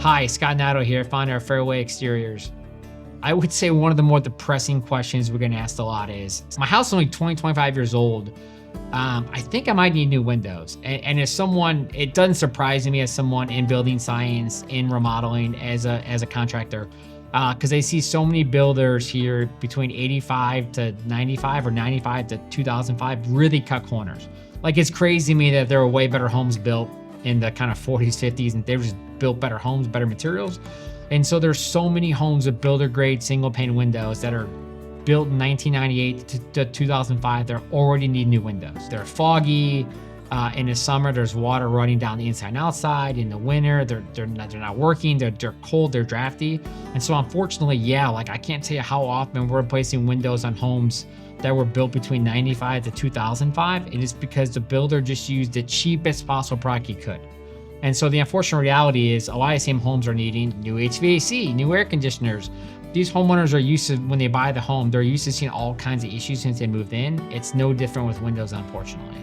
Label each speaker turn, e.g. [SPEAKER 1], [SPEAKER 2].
[SPEAKER 1] Hi, Scott Nato here, founder of Fairway Exteriors. I would say one of the more depressing questions we're getting asked a lot is, my house is only 25 years old. I think I might need new windows. And as someone, it doesn't surprise me as someone in building science, in remodeling, as a contractor, because I see so many builders here between 85 to 95 or 95 to 2005 really cut corners. Like, it's crazy to me that there were way better homes built in the kind of 40s, 50s, and they were just built better homes, better materials. And so there's so many homes with builder grade single pane windows that are built in 1998 to 2005. They already need new windows. They're foggy. In the summer, there's water running down the inside and outside. In the winter, they're not working. They're cold. They're drafty. And so unfortunately, yeah, like, I can't tell you how often we're replacing windows on homes that were built between 95 to 2005. It is because the builder just used the cheapest possible product he could. And so the unfortunate reality is a lot of the same homes are needing new HVAC, new air conditioners. These homeowners are used to, when they buy the home, they're used to seeing all kinds of issues since they moved in. It's no different with windows, unfortunately.